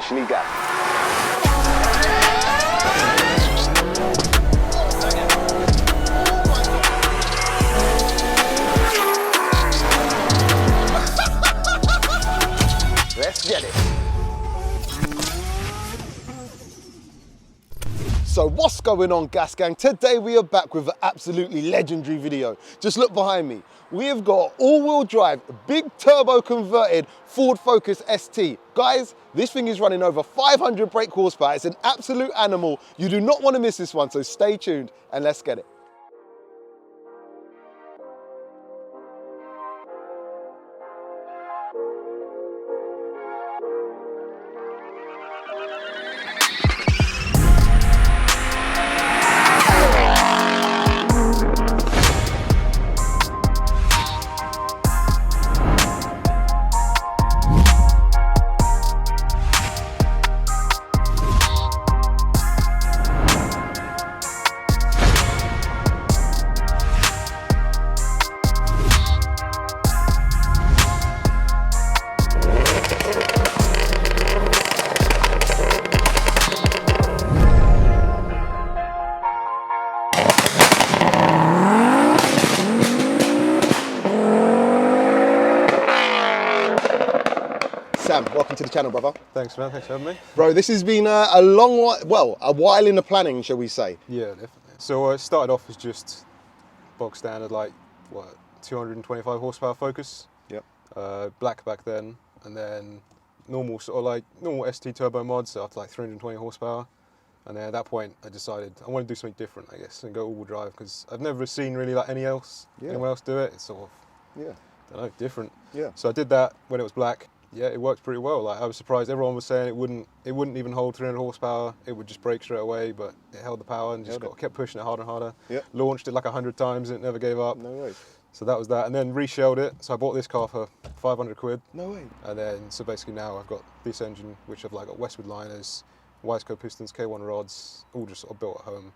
course you need gas. Let's get it. So what's going on, Gas Gang? Today we are back with an absolutely legendary video. Just look behind me. We have got all-wheel drive, big turbo converted Ford Focus ST. Guys, this thing is running over 500 brake horsepower. It's an absolute animal. You do not want to miss this one, so stay tuned and let's get it. Sam, welcome to the channel, brother. Thanks, man. Thanks for having me. Bro, this has been a long while, well, a while in the planning, shall we say. Yeah, definitely. So it started off as just bog standard, like, what, 225 horsepower Focus. Yep. Black back then, and then normal sort of like normal ST turbo mods up to like 320 horsepower. And then at that point, I decided I want to do something different, I guess, and go all-wheel drive because I've never seen really like anyone else do it. It's sort of, I don't know, different. Yeah. So I did that when it was black. Yeah, it worked pretty well. Like I was surprised. Everyone was saying it wouldn't even hold 300 horsepower. It would just break straight away, but it held the power and just kept pushing it harder and harder. Yep. Launched it like 100 times and it never gave up. No way. So that was that, and then reshelled it. So I bought this car for 500 quid. No way. And then so basically now I've got this engine, which I've like got Westwood liners, Wiseco pistons, K1 rods, all just sort of built at home.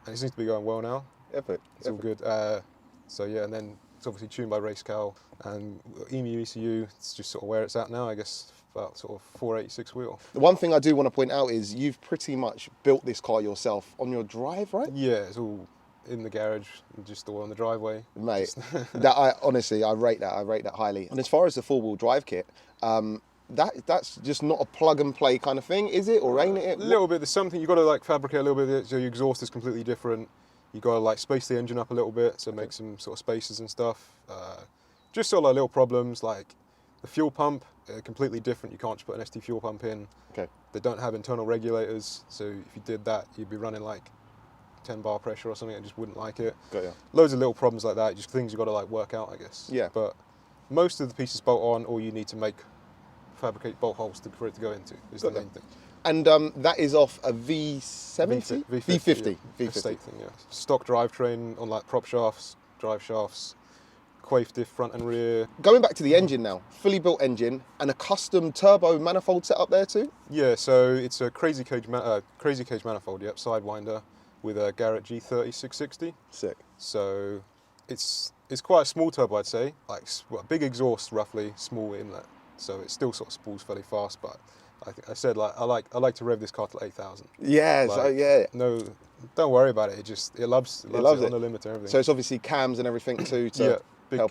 And it seems to be going well now. Epic. It's all good. So yeah, and then it's obviously tuned by Race Cal and EMU ECU. It's just sort of where it's at now, I guess, about sort of 486 wheel. The one thing I do want to point out is you've pretty much built this car yourself on your drive, right? Yeah, it's all in the garage, just all on the driveway. Mate, honestly, I rate that highly. And as far as the four-wheel drive kit, that's just not a plug and play kind of thing, is it? Or ain't it? A little bit. There's something you got to like fabricate a little bit. So your exhaust is completely different. You got to like space the engine up a little bit, so make some sort of spaces and stuff. Just sort of like little problems, like the fuel pump, completely different. You can't just put an ST fuel pump in. Okay. They don't have internal regulators, so if you did that, you'd be running like 10 bar pressure or something. I just wouldn't like it. Got ya. Loads of little problems like that, just things you got to like work out, I guess. Yeah. But most of the pieces bolt on, or you need to fabricate bolt holes for it to go into. Is the main thing. And that is off a V70? V50. Yeah. Estate thing, yeah. Stock drivetrain on like prop shafts, drive shafts, quaif diff front and rear. Going back to the engine now, fully built engine and a custom turbo manifold set up there too? Yeah, so it's a crazy cage manifold, yep, Sidewinder with a Garrett G30 660. Sick. So it's quite a small turbo, I'd say. Like big exhaust, roughly, small inlet. So it still sort of spools fairly fast, but I said like I like to rev this car to 8,000. Yeah, like, so yeah. No, don't worry about it. It loves it on the limiter and everything. So it's obviously cams and everything too to big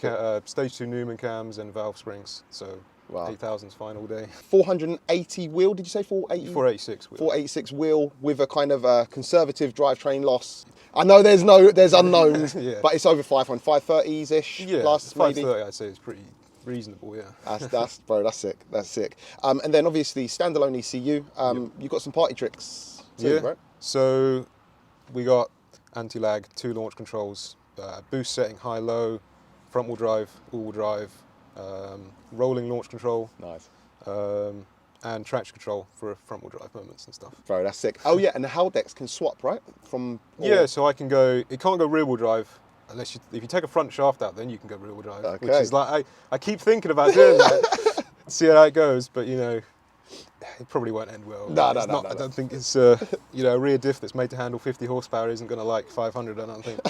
stage 2 Newman cams and valve springs. So wow. 8,000's fine all day. 480 wheel, did you say 480? 486 wheel. 486 wheel with a kind of a conservative drivetrain loss. I know there's unknowns, but it's over 500, 530s-ish plus 530 maybe. I'd say is pretty reasonable, yeah. That's sick. That's sick. And then obviously standalone ECU. You've got some party tricks too, right? So we got anti-lag, 2 launch controls, boost setting high low, front wheel drive, all-wheel drive, rolling launch control. Nice. And traction control for front wheel drive moments and stuff. Bro, that's sick. Oh yeah, and the Haldex can swap, right? So I can go. It can't go rear wheel drive. Unless if you take a front shaft out, then you can go rear wheel drive. Okay. Which is like, I keep thinking about doing that, see how it goes, but you know, it probably won't end well. No. I don't think it's, a rear diff that's made to handle 50 horsepower isn't going to like 500, I don't think.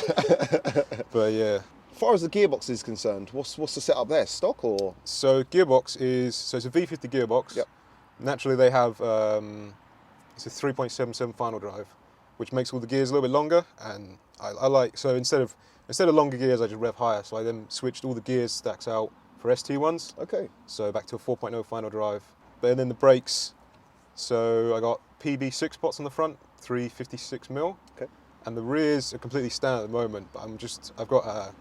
But yeah. As far as the gearbox is concerned, what's the setup there? Stock or? So gearbox it's a V50 gearbox. Yep. naturally they have it's a 3.77 final drive, which makes all the gears a little bit longer, and I like, so instead of longer gears, I just rev higher. So I then switched all the gears stacks out for ST ones. Okay. So back to a 4.0 final drive. But then the brakes, so I got PB6 pots on the front, 356mm. Okay. And the rears are completely standard at the moment, but I've got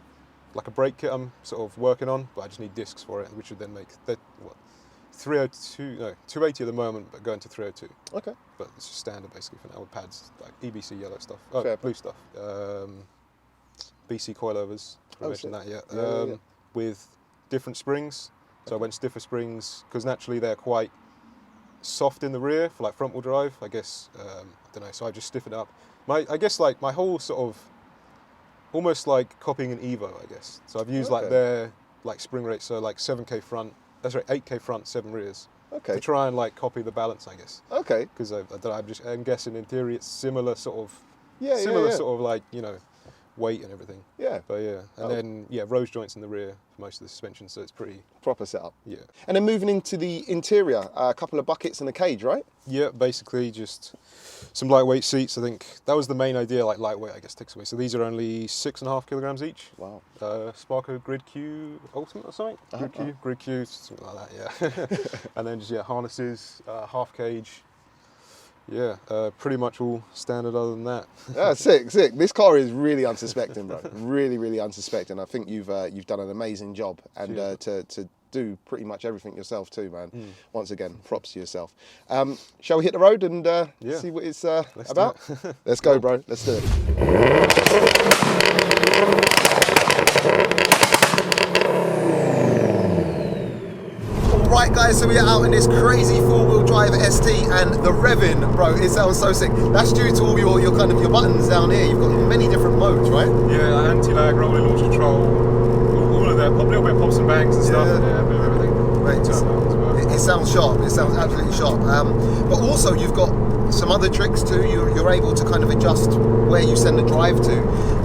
like a brake kit I'm sort of working on, but I just need discs for it, which would then make that, what, 280 at the moment, but going to 302. Okay. But it's just standard basically for now with pads, like EBC yellow stuff, Fair blue stuff. BC coilovers, I mentioned that yet. Yeah. With different springs. So I went stiffer springs because naturally they're quite soft in the rear for like front wheel drive. I guess I don't know. So I just stiffened up. I guess like my whole sort of almost like copying an Evo. I guess. So I've used like their like spring rates. So like 7K front. That's right, 8K front, 7 rears. Okay. To try and like copy the balance, I guess. Okay. Because I'm guessing in theory it's similar sort of. Yeah. Sort of like, you know, weight and everything. Yeah. But yeah, and then rose joints in the rear for most of the suspension, so it's pretty proper setup. Yeah. And then moving into the interior, a couple of buckets and a cage, right? Yeah, basically just some lightweight seats. I think that was the main idea, like lightweight, I guess, takes away. So these are only 6.5 kilograms each. Wow. Sparco Grid Q Ultimate or something? Grid Q, something like that, yeah. And then just, harnesses, half cage. Yeah, pretty much all standard other than that. Yeah, sick. This car is really unsuspecting, bro. really unsuspecting. I think you've done an amazing job, and to do pretty much everything yourself too, man. Once again, props to yourself. Shall we hit the road and see what it's about? Let's go, bro. Let's do it. Right guys, so we are out in this crazy four-wheel drive ST, and the revving, bro, it sounds so sick. That's due to all your kind of your buttons down here. You've got many different modes, right? Yeah, anti-lag, rolling launch control, all of that, a little bit of pops and bangs and stuff, yeah, a bit of everything. Right. It sounds sharp, it sounds absolutely sharp. But also you've got some other tricks too. You're able to kind of adjust where you send the drive to.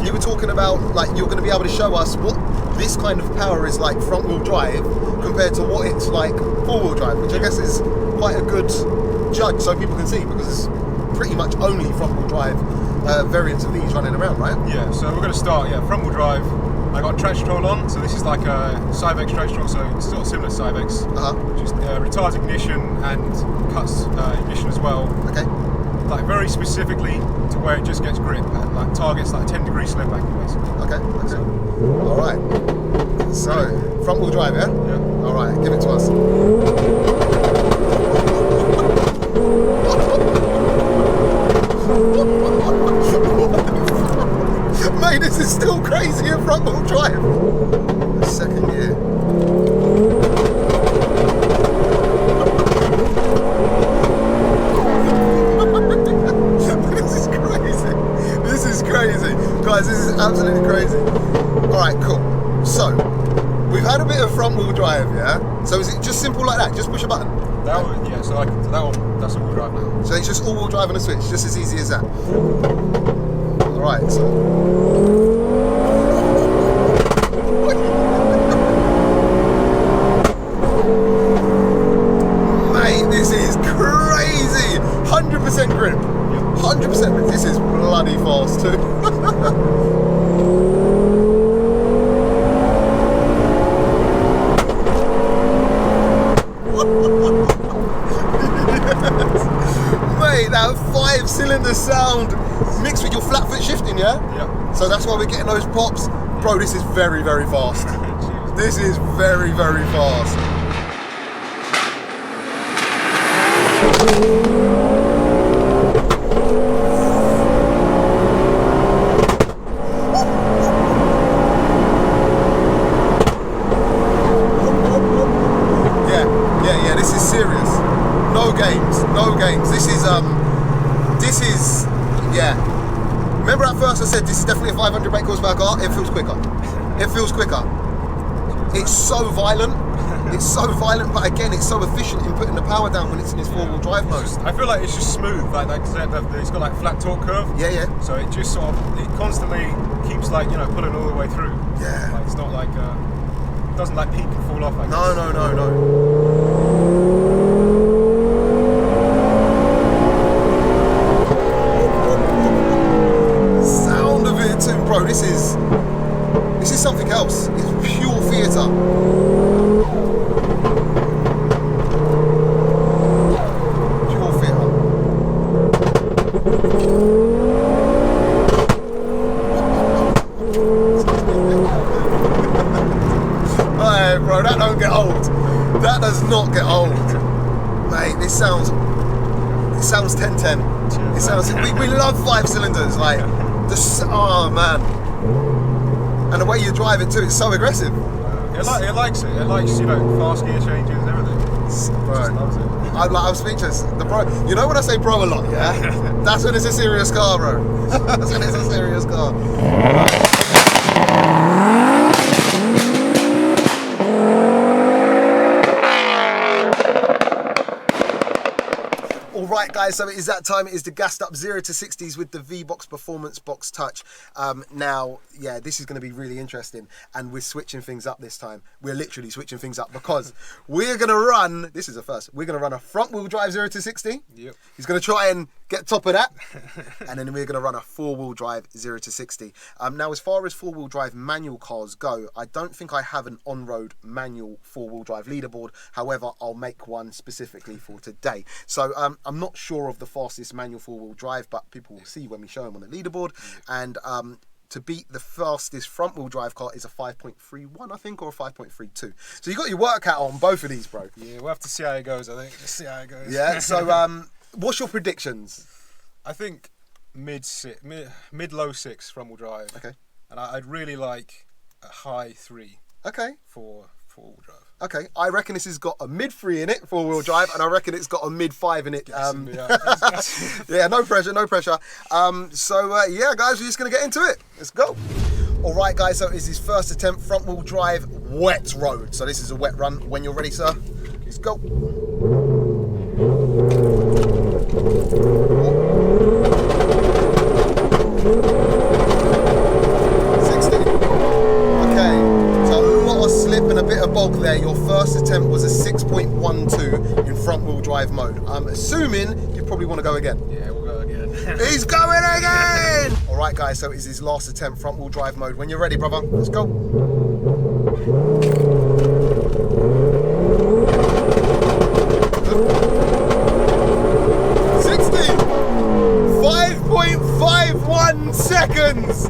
You were talking about, like, you're going to be able to show us what this kind of power is like front wheel drive compared to what it's like four wheel drive, which I guess is quite a good judge so people can see, because it's pretty much only front wheel drive variants of these running around, right? Yeah, so we're going to start, front wheel drive. I got traction control on, so this is like a Cyvex traction control, so it's sort of similar to Cyvex, which is retards ignition and cuts ignition as well. Okay. Like very specifically to where it just gets grip and like targets like 10 degree slip angle basically. Okay. So, all right. So front wheel drive, yeah? Yeah. All right, give it to us. Mate, this is still crazy in front wheel drive. Second gear. This is crazy. Guys, this is absolutely crazy. Alright, cool. So, we've had a bit of front wheel drive, yeah? So is it just simple like that? Just push a button? That one, yeah, so that one, that's all wheel drive now. So it's just all wheel drive and a switch, just as easy as that. Alright, so... Mate, this is crazy! 100% grip. 100% grip. This is bloody fast too. Mate, that 5-cylinder sound mixed with your flat foot shifting, yeah? Yeah. So that's why we're getting those pops. Bro, this is very, very fast. This is very, very fast. Yeah, this is serious. No games. This is, yeah. Remember at first I said this is definitely a 500 brake horsepower car? It feels quicker. It's so violent. But again, it's so efficient in putting the power down when it's in its four-wheel drive mode. I feel like it's just smooth, like it's got like flat torque curve. Yeah. So it just sort of, it constantly keeps like, pulling all the way through. Yeah. Like, it's not like, it doesn't like peak and fall off. I guess. No. pure theatre. Pure theatre. Hey, bro, that don't get old. That does not get old. Mate, this sounds 1010. It sounds. We love 5 cylinders. Like, oh man. And the way you drive it too, it's so aggressive. It likes it. It likes, you know, fast gear changes and everything. Bro, Just loves it. I'm speechless. The bro, you know when I say bro a lot, yeah? That's when it's a serious car, bro. That's when it's a serious car. Alright guys, so it is that time. It is the gassed up 0 to 60s with the V-Box Performance Box Touch. Now, yeah, this is going to be really interesting, and we're switching things up this time. We're literally switching things up because we're going to run, this is a first, we're going to run a front wheel drive 0 to 60. Yep. He's going to try and get top of that, and then we're going to run a 4-wheel drive 0 to 60. Now, as far as 4-wheel drive manual cars go, I don't think I have an on-road manual 4-wheel drive leaderboard. However, I'll make one specifically for today. So I'm not sure of the fastest manual 4-wheel drive, but people will see when we show them on the leaderboard. And to beat the fastest front-wheel drive car is a 5.31, I think, or a 5.32. So you got your work hat on both of these, bro. Yeah, we'll have to see how it goes, I think. Let's see how it goes. Yeah, so what's your predictions? I think mid-low 6 front-wheel drive. Okay. And I'd really like a high 3 Okay. for 4-wheel drive. Okay, I reckon this has got a mid-3 in it, 4-wheel drive, and I reckon it's got a mid-5 in it. Yeah, no pressure, no pressure. Yeah, guys, we're just going to get into it. Let's go. All right, guys, so it's his first attempt, front-wheel drive, wet road. So this is a wet run. When you're ready, sir, let's go. 60. Okay, so a lot of slip and a bit of bog there. Your first attempt was a 6.12 in front-wheel drive mode. I'm assuming you probably want to go again. Yeah, we'll go again. He's going again! All right, guys, so it's his last attempt, front-wheel drive mode. When you're ready, brother, let's go. 5.51 seconds.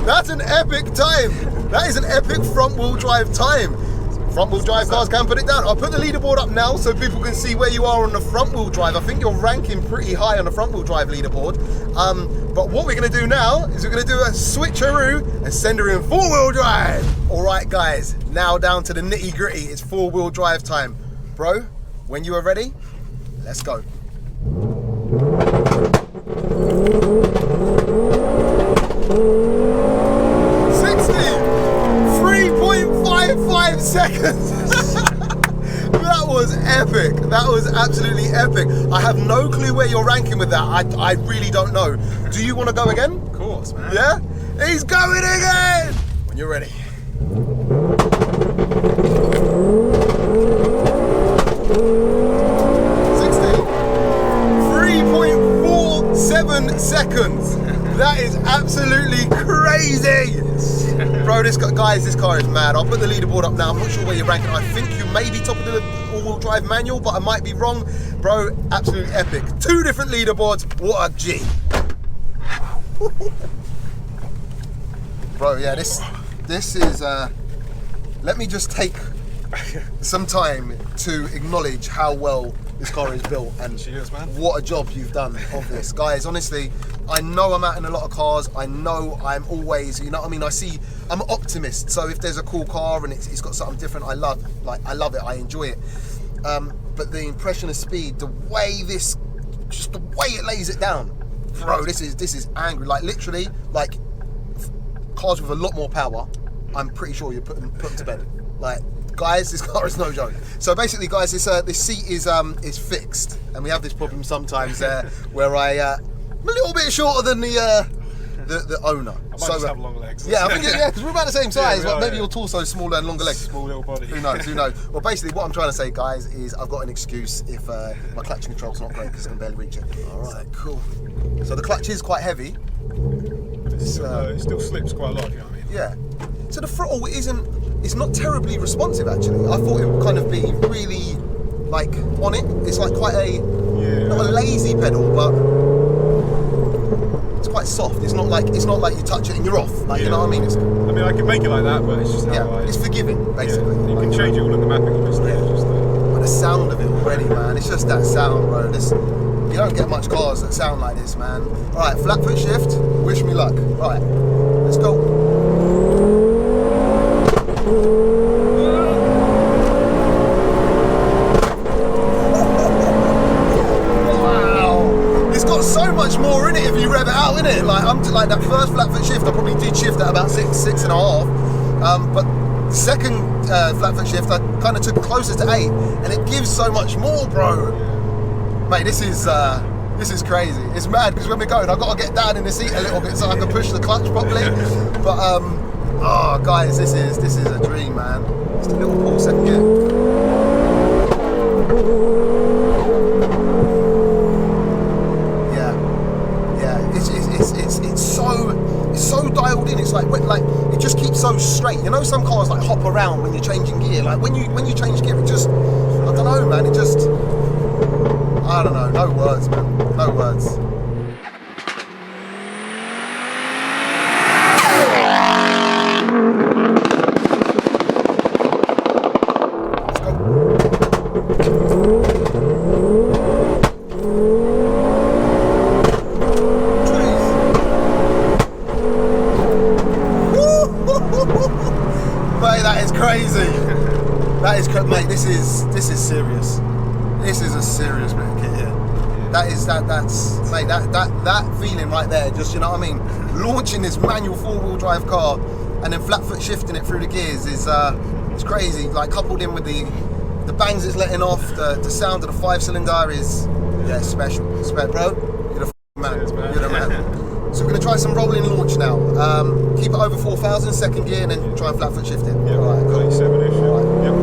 That's an epic time. That is an epic front-wheel drive time. Front-wheel drive cars can put it down. I'll put the leaderboard up now so people can see where you are on the front-wheel drive. I think you're ranking pretty high on the front-wheel drive leaderboard. But what we're going to do now is we're going to do a switcheroo and send her in 4-wheel drive. All right, guys, now down to the nitty-gritty. It's 4-wheel drive time. Bro, when you are ready, let's go. 3.55 seconds. That was epic. That was absolutely epic. I have no clue where you're ranking with that. I really don't know. Do you want to go again? Of course, man. Yeah? He's going again! When you're ready. 3.47 seconds. That is absolutely crazy. Bro, this car is mad. I'll put the leaderboard up now. I'm not sure where you're ranking. I think you may be top of the all-wheel drive manual, but I might be wrong. Bro, absolutely epic. 2 different leaderboards. What a G. Bro, yeah, this is, let me just take some time to acknowledge how well this car is built and cheers, man. What a job you've done of this. Guys, honestly, I know I'm out in a lot of cars. I know I'm always, you know what I mean? I'm an optimist. So if there's a cool car and it's got something different, I love it, I enjoy it. But the impression of speed, the way it lays it down, bro, this is angry. Like literally, like cars with a lot more power, I'm pretty sure you're putting to bed. Like, guys, this car is no joke. So basically, guys, this seat is fixed, and we have this problem sometimes where I'm a little bit shorter than the owner. I might just have long legs. Yeah, I think because we're about the same size, but maybe yeah. your torso is smaller and longer legs. Small little body. Who knows? Well, basically, what I'm trying to say, guys, is I've got an excuse if my clutch control's not great because I can barely reach it. All right, cool. So the clutch is quite heavy. It still slips quite a lot, you know what I mean? Yeah. So the throttle isn't it's not terribly responsive actually. I thought it would kind of be really like on it. It's like quite a not a lazy pedal, but it's quite soft. It's not like you touch it and you're off. Like you know what I mean? I can make it like that, but it's just how it's forgiving basically. You can change it all in the mapping. But the sound of it already, man. It's just that sound, bro. You don't get much cars that sound like this, man. All right, flat foot shift. Wish me luck. All right, let's go. So much more in it if you rev it out, innit? Like like that first flat foot shift, I probably did shift at about 6.5, but the second flat foot shift I kind of took closer to 8, and it gives so much more, bro. Mate, this is crazy. It's mad because when we're going, I've got to get down in the seat a little bit so I can push the clutch properly. But oh guys, this is a dream, man. Just a little pull second gear. It's so dialed in. It's like it just keeps so straight. You know, some cars like hop around when you're changing gear. Like when you change gear, it just, I don't know, man. It just, I don't know. No words, man. No words. Crazy. That is mate, this is serious. This is a serious bit of kit here. That's mate, that feeling right there, just, you know what I mean? Launching this manual 4-wheel drive car and then flat foot shifting it through the gears is it's crazy. Like coupled in with the bangs it's letting off, the sound of the 5-cylinder is special. Bro, you're the man. You're the man. So we're going to try some rolling launch now. Keep it over 4,000, second gear, and then try and flat foot shift it. Yeah, all right, cool. 7-ish. All right. Yep,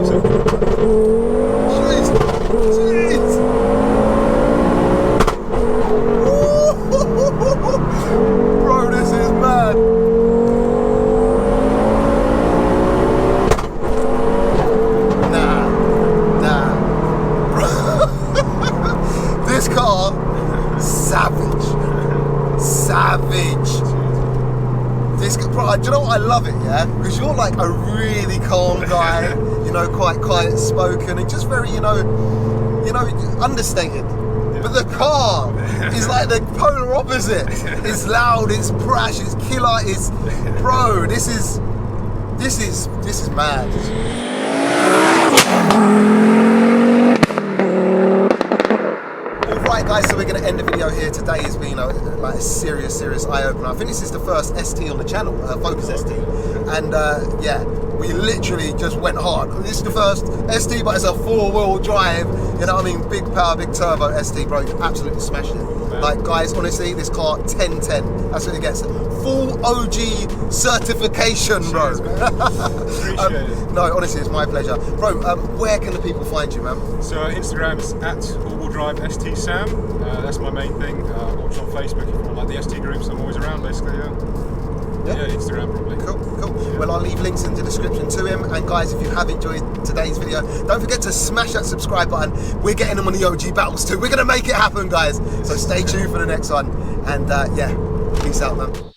Jeez. Bro, this is mad. Nah. This car, savage. This, bro, do you know what? I love it, yeah? Because you're like a really calm guy, you know, quite quiet spoken and just very, you know, understated. But the car is like the polar opposite. It's loud, it's brash, it's killer, it's, bro, this is mad. Right guys, so we're going to end the video here. Today has been like a serious eye-opener. I think this is the first ST on the channel, Focus ST, and yeah, we literally just went hard. This is the first ST, but it's a 4-wheel drive, you know what I mean, big power, big turbo ST, bro, absolutely smashed it. Like guys, honestly, this car 10/10, that's what it gets. Full OG certification, bro. No, honestly, it's my pleasure. Bro, where can the people find you, man? So Instagram's at all-wheel drive ST Sam. That's my main thing. Watch on Facebook if you want like the ST groups. I'm always around, basically. Yeah, Instagram probably. Cool. Yeah. Well, I'll leave links in the description to him. And guys, if you have enjoyed today's video, don't forget to smash that subscribe button. We're getting them on the OG battles too. We're gonna make it happen, guys. So stay tuned for the next one. And yeah, peace out, man.